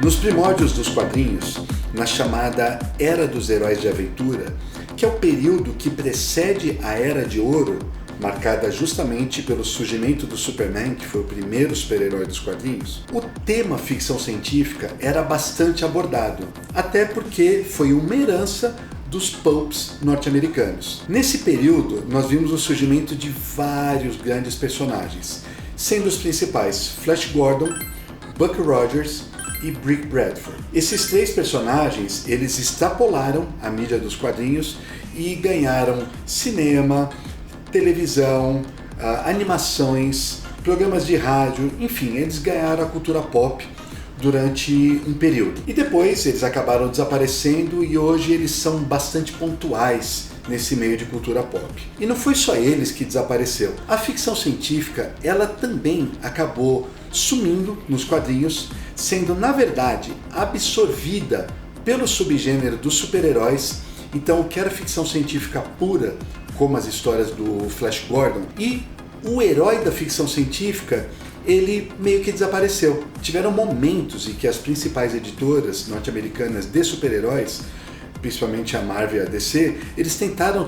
Nos primórdios dos quadrinhos, na chamada Era dos Heróis de Aventura, que é o período que precede a Era de Ouro, marcada justamente pelo surgimento do Superman, que foi o primeiro super-herói dos quadrinhos, o tema ficção científica era bastante abordado, até porque foi uma herança dos pulps norte-americanos. Nesse período, nós vimos o surgimento de vários grandes personagens, sendo os principais Flash Gordon, Buck Rogers e Brick Bradford. Esses três personagens, eles extrapolaram a mídia dos quadrinhos e ganharam cinema, televisão, animações, programas de rádio, enfim, eles ganharam a cultura pop durante um período. E depois eles acabaram desaparecendo e hoje eles são bastante pontuais nesse meio de cultura pop. E não foi só eles que desapareceram. A ficção científica, ela também acabou sumindo nos quadrinhos, sendo na verdade absorvida pelo subgênero dos super-heróis. Então, o que era ficção científica pura, como as histórias do Flash Gordon, e o herói da ficção científica, ele meio que desapareceu. Tiveram momentos em que as principais editoras norte-americanas de super-heróis, principalmente a Marvel e a DC, eles tentaram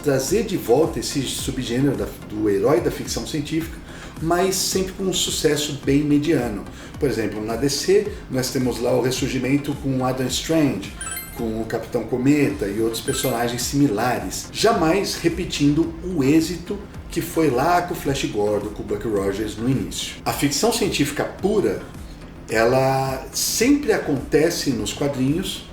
trazer de volta esse subgênero do herói da ficção científica, mas sempre com um sucesso bem mediano. Por exemplo, na DC, nós temos lá o ressurgimento com o Adam Strange, com o Capitão Cometa e outros personagens similares, jamais repetindo o êxito que foi lá com o Flash Gordon, com o Buck Rogers no início. A ficção científica pura, ela sempre acontece nos quadrinhos.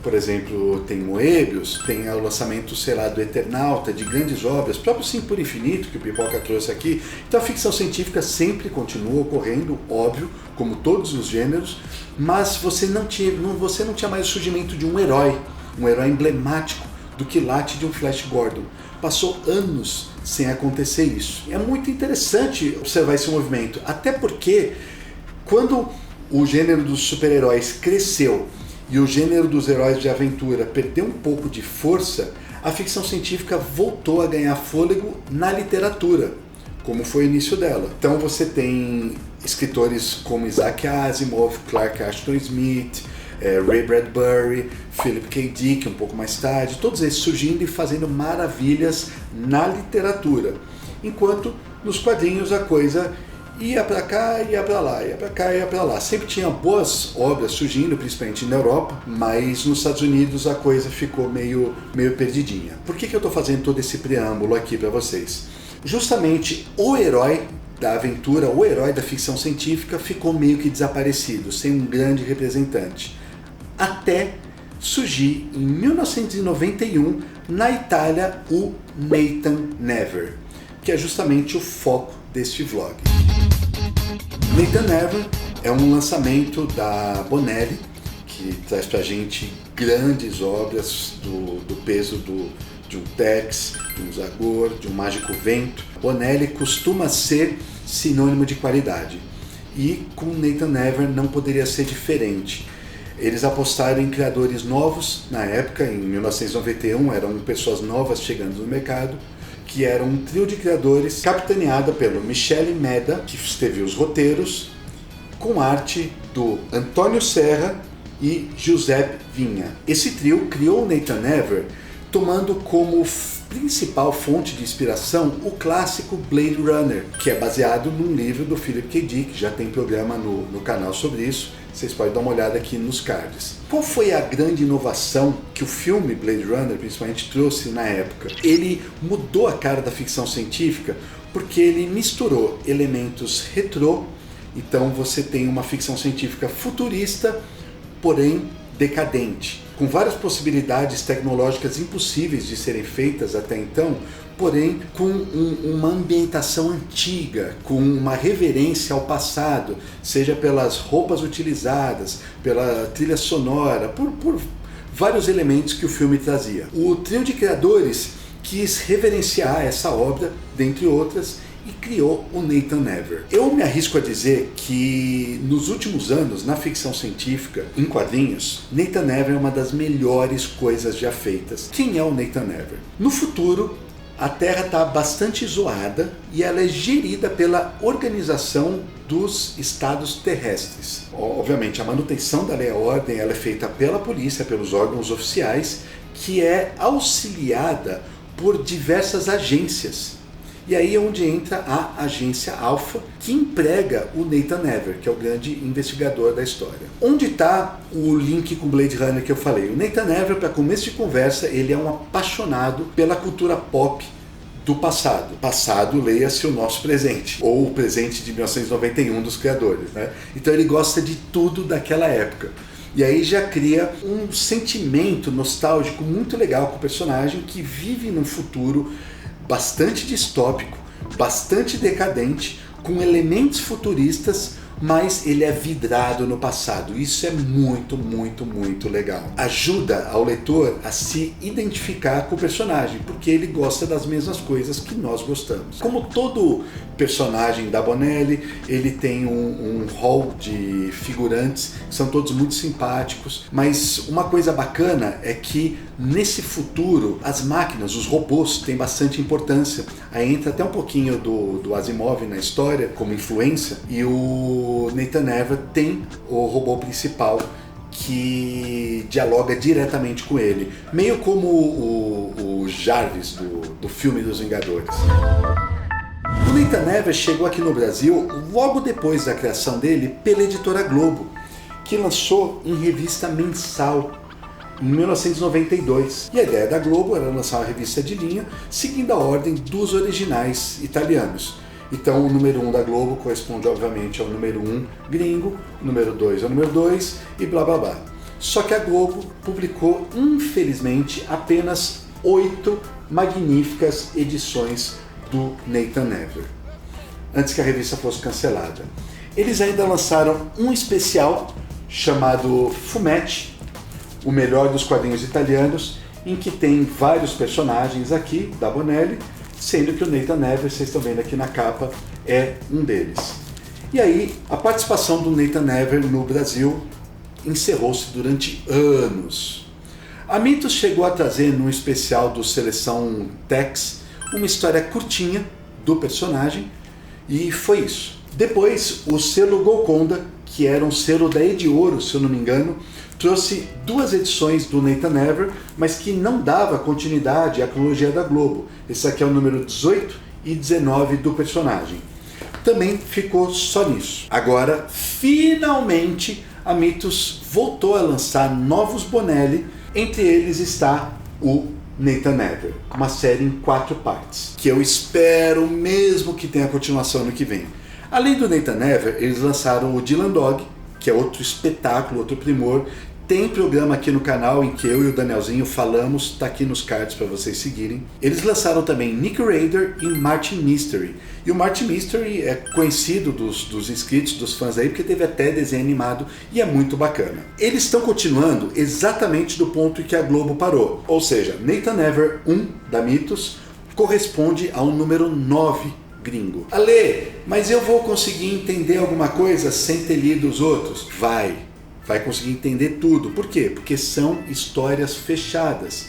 Por exemplo, tem Moebius, tem o lançamento, sei lá, do Eternauta, de grandes obras, próprio Sim por Infinito, que o Pipoca trouxe aqui. Então a ficção científica sempre continua ocorrendo, óbvio, como todos os gêneros, mas você não tinha mais o surgimento de um herói emblemático do quilate de um Flash Gordon. Passou anos sem acontecer isso. É muito interessante observar esse movimento, até porque quando o gênero dos super-heróis cresceu e o gênero dos heróis de aventura perdeu um pouco de força, a ficção científica voltou a ganhar fôlego na literatura, como foi o início dela. Então você tem escritores como Isaac Asimov, Clark Ashton Smith, Ray Bradbury, Philip K. Dick, um pouco mais tarde, todos eles surgindo e fazendo maravilhas na literatura, enquanto nos quadrinhos a coisa ia para cá, ia para lá, ia para cá, ia para lá. Sempre tinha boas obras surgindo, principalmente na Europa, mas nos Estados Unidos a coisa ficou meio perdidinha. Por que eu estou fazendo todo esse preâmbulo aqui para vocês? Justamente o herói da aventura, o herói da ficção científica ficou meio que desaparecido, sem um grande representante. Até surgir em 1991, na Itália, o Nathan Never, que é justamente o foco deste vlog. Nathan Never é um lançamento da Bonelli, que traz pra gente grandes obras do peso de um Tex, de um Zagor, de um Mágico Vento. Bonelli costuma ser sinônimo de qualidade, e com Nathan Never não poderia ser diferente. Eles apostaram em criadores novos na época, em 1991, eram pessoas novas chegando no mercado, que era um trio de criadores capitaneada pelo Michele Meda, que esteve os roteiros, com arte do Antônio Serra e Giuseppe Vinha. Esse trio criou o Nathan Never tomando como principal fonte de inspiração o clássico Blade Runner, que é baseado num livro do Philip K. Dick, já tem programa no canal sobre isso, vocês podem dar uma olhada aqui nos cards. Qual foi a grande inovação que o filme Blade Runner, principalmente, trouxe na época? Ele mudou a cara da ficção científica porque ele misturou elementos retrô, então você tem uma ficção científica futurista, porém decadente, com várias possibilidades tecnológicas impossíveis de serem feitas até então, porém com uma ambientação antiga, com uma reverência ao passado, seja pelas roupas utilizadas, pela trilha sonora, por vários elementos que o filme trazia. O trio de criadores quis reverenciar essa obra, dentre outras, e criou o Nathan Never. Eu me arrisco a dizer que nos últimos anos, na ficção científica, em quadrinhos, Nathan Never é uma das melhores coisas já feitas. Quem é o Nathan Never? No futuro, a Terra está bastante zoada e ela é gerida pela Organização dos estados terrestres. Obviamente, a manutenção da lei e a ordem ela é feita pela polícia, pelos órgãos oficiais, que é auxiliada por diversas agências. E aí é onde entra a agência Alpha, que emprega o Nathan Never, que é o grande investigador da história. Onde está o link com Blade Runner que eu falei? O Nathan Never, para começo de conversa, ele é um apaixonado pela cultura pop do passado. Passado, leia-se o nosso presente, ou o presente de 1991 dos criadores, né? Então ele gosta de tudo daquela época. E aí já cria um sentimento nostálgico muito legal com o personagem que vive num futuro bastante distópico, bastante decadente, com elementos futuristas, mas ele é vidrado no passado. Isso é muito, muito, muito legal. Ajuda ao leitor a se identificar com o personagem, porque ele gosta das mesmas coisas que nós gostamos. Como todo personagem da Bonelli, ele tem um hall de figurantes, que são todos muito simpáticos, mas uma coisa bacana é que nesse futuro as máquinas, os robôs têm bastante importância. Aí entra até um pouquinho do Asimov na história como influência, e o Nathan Never tem o robô principal que dialoga diretamente com ele, meio como o Jarvis do filme dos Vingadores. O Nathan Never chegou aqui no Brasil logo depois da criação dele pela editora Globo, que lançou em revista mensal em 1992. E a ideia da Globo era lançar uma revista de linha seguindo a ordem dos originais italianos. Então o número 1 da Globo corresponde obviamente ao número 1 gringo, o número 2 ao número 2 e blá blá blá. Só que a Globo publicou, infelizmente, apenas 8 magníficas edições do Nathan Never, antes que a revista fosse cancelada. Eles ainda lançaram um especial chamado Fumetti, o melhor dos quadrinhos italianos, em que tem vários personagens aqui da Bonelli, sendo que o Nathan Never, vocês estão vendo aqui na capa, é um deles. E aí, a participação do Nathan Never no Brasil encerrou-se durante anos. A Mitos chegou a trazer num especial do Seleção Tex uma história curtinha do personagem, e foi isso. Depois, o selo Golconda, que era um selo da Ediouro, se eu não me engano, trouxe 2 edições do Nathan Never, mas que não dava continuidade à cronologia da Globo. Esse aqui é o número 18 e 19 do personagem. Também ficou só nisso. Agora, finalmente, a Mitos voltou a lançar novos Bonelli, entre eles está o Nathan Never, uma série em 4 partes, que eu espero mesmo que tenha continuação ano que vem. Além do Nathan Never, eles lançaram o Dylan Dog, que é outro espetáculo, outro primor. Tem programa aqui no canal em que eu e o Danielzinho falamos, tá aqui nos cards para vocês seguirem. Eles lançaram também Nick Raider e Martin Mystery. E o Martin Mystery é conhecido dos inscritos, dos fãs aí, porque teve até desenho animado e é muito bacana. Eles estão continuando exatamente do ponto em que a Globo parou. Ou seja, Nathan Never 1 da Mitos corresponde ao número 9 gringo. Ale, mas eu vou conseguir entender alguma coisa sem ter lido os outros? Vai conseguir entender tudo. Por quê? Porque são histórias fechadas.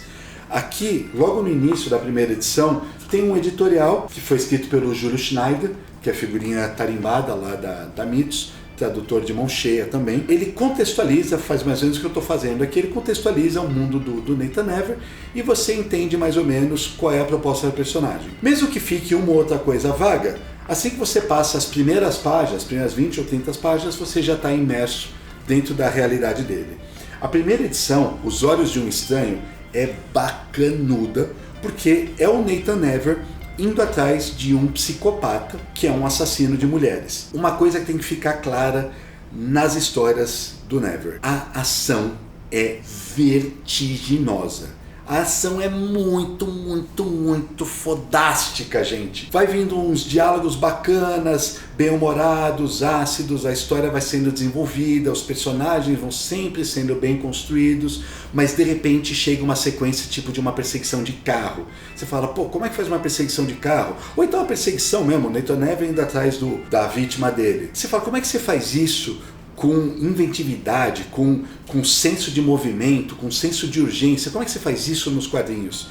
Aqui, logo no início da primeira edição, tem um editorial que foi escrito pelo Júlio Schneider, que é a figurinha tarimbada lá da Mitos, tradutor de mão cheia também. Ele contextualiza, faz mais ou menos o que eu estou fazendo aqui, ele contextualiza o mundo do Nathan Never e você entende mais ou menos qual é a proposta do personagem. Mesmo que fique uma ou outra coisa vaga, assim que você passa as primeiras páginas, as primeiras 20 ou 30 páginas, você já está imerso dentro da realidade dele. A primeira edição, Os Olhos de um Estranho, é bacanuda, porque é o Nathan Never indo atrás de um psicopata que é um assassino de mulheres. Uma coisa que tem que ficar clara nas histórias do Never: a ação é vertiginosa. A ação é muito, muito, muito fodástica, gente. Vai vindo uns diálogos bacanas, bem-humorados, ácidos, a história vai sendo desenvolvida, os personagens vão sempre sendo bem construídos, mas de repente chega uma sequência tipo de uma perseguição de carro. Você fala, pô, como é que faz uma perseguição de carro? Ou então uma perseguição mesmo, o Nathan Never indo atrás da vítima dele. Você fala, como é que você faz isso com inventividade, com senso de movimento, com senso de urgência? Como é que você faz isso nos quadrinhos?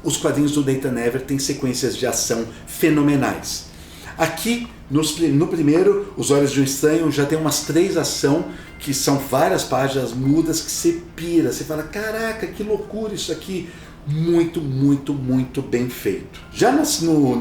Os quadrinhos do Nathan Never têm sequências de ação fenomenais. Aqui, no primeiro, Os Olhos de um Estranho, já tem umas 3 ações, que são várias páginas mudas que você pira, você fala, caraca, que loucura isso aqui. Muito, muito, muito bem feito. Já na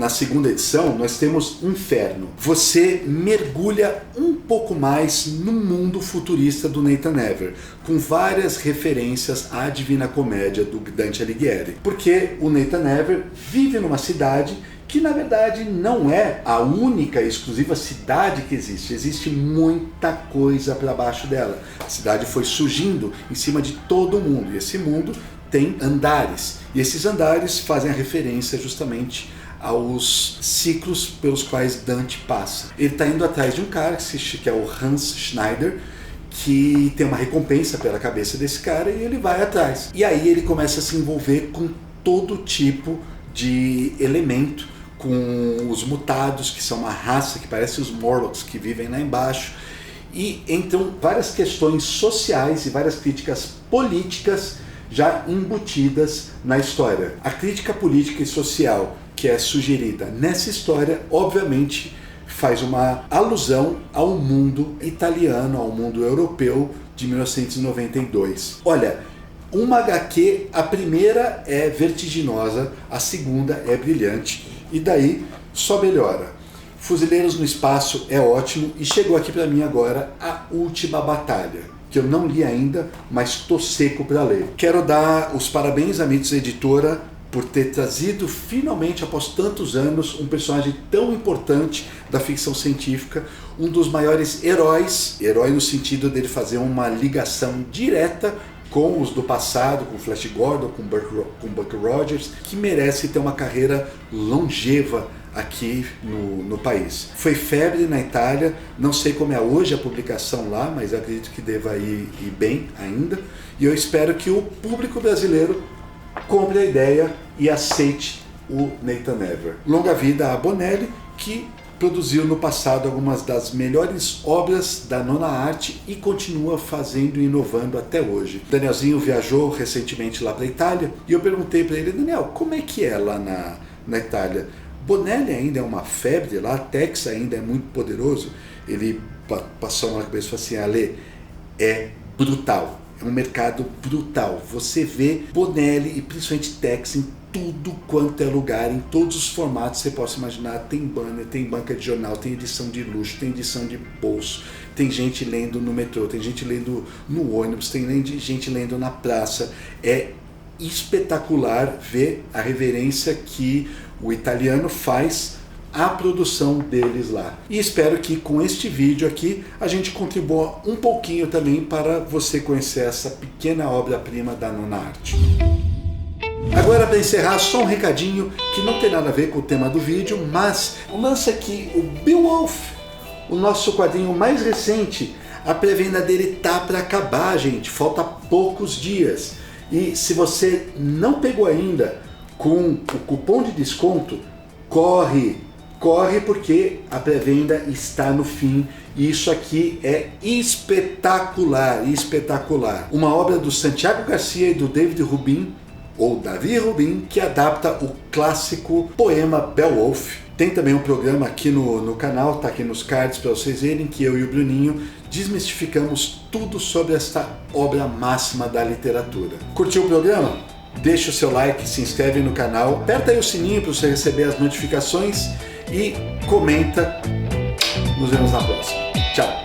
segunda edição, nós temos Inferno. Você mergulha um pouco mais no mundo futurista do Nathan Never, com várias referências à Divina Comédia do Dante Alighieri. Porque o Nathan Never vive numa cidade que na verdade não é a única e exclusiva cidade que existe. Existe muita coisa para baixo dela. A cidade foi surgindo em cima de todo mundo, e esse mundo tem andares, e esses andares fazem a referência justamente aos ciclos pelos quais Dante passa. Ele está indo atrás de um cara que é o Hans Schneider, que tem uma recompensa pela cabeça desse cara, e ele vai atrás. E aí ele começa a se envolver com todo tipo de elemento, com os mutados, que são uma raça que parece os Morlocks que vivem lá embaixo, e entram várias questões sociais e várias críticas políticas já embutidas na história. A crítica política e social que é sugerida nessa história, obviamente, faz uma alusão ao mundo italiano, ao mundo europeu de 1992. Olha, uma HQ, a primeira é vertiginosa, a segunda é brilhante, e daí só melhora. Fuzileiros no Espaço é ótimo, e chegou aqui para mim agora A Última Batalha, que eu não li ainda, mas estou seco para ler. Quero dar os parabéns à Mitos Editora por ter trazido finalmente, após tantos anos, um personagem tão importante da ficção científica, um dos maiores heróis, herói no sentido dele fazer uma ligação direta com os do passado, com Flash Gordon, com Buck Rogers, que merece ter uma carreira longeva aqui no país. Foi febre na Itália, não sei como é hoje a publicação lá, mas acredito que deva ir bem ainda, e eu espero que o público brasileiro compre a ideia e aceite o Nathan Never. Longa vida a Bonelli, que produziu no passado algumas das melhores obras da nona arte e continua fazendo e inovando até hoje. Danielzinho viajou recentemente lá para a Itália, e eu perguntei para ele, Daniel, como é que é lá na Itália? Bonelli ainda é uma febre lá, Tex ainda é muito poderoso. Ele passou uma cabeça e falou assim, Ale, é brutal, é um mercado brutal. Você vê Bonelli e principalmente Tex em tudo quanto é lugar, em todos os formatos que você possa imaginar. Tem banner, tem banca de jornal, tem edição de luxo, tem edição de bolso, tem gente lendo no metrô, tem gente lendo no ônibus, tem gente lendo na praça. É espetacular ver a reverência que o italiano faz à produção deles lá. E espero que com este vídeo aqui a gente contribua um pouquinho também para você conhecer essa pequena obra-prima da nona arte. Agora, para encerrar, só um recadinho que não tem nada a ver com o tema do vídeo, mas o lance é que o Beowulf, o nosso quadrinho mais recente, a pré-venda dele tá para acabar, gente. Falta poucos dias. E se você não pegou ainda com o cupom de desconto, corre porque a pré-venda está no fim, e isso aqui é espetacular, espetacular. Uma obra do Santiago Garcia e do David Rubin, ou Davi Rubin, que adapta o clássico poema Beowulf. Tem também um programa aqui no canal, tá aqui nos cards para vocês verem, que eu e o Bruninho desmistificamos tudo sobre esta obra máxima da literatura. Curtiu o programa? Deixa o seu like, se inscreve no canal, aperta aí o sininho para você receber as notificações e comenta. Nos vemos na próxima. Tchau!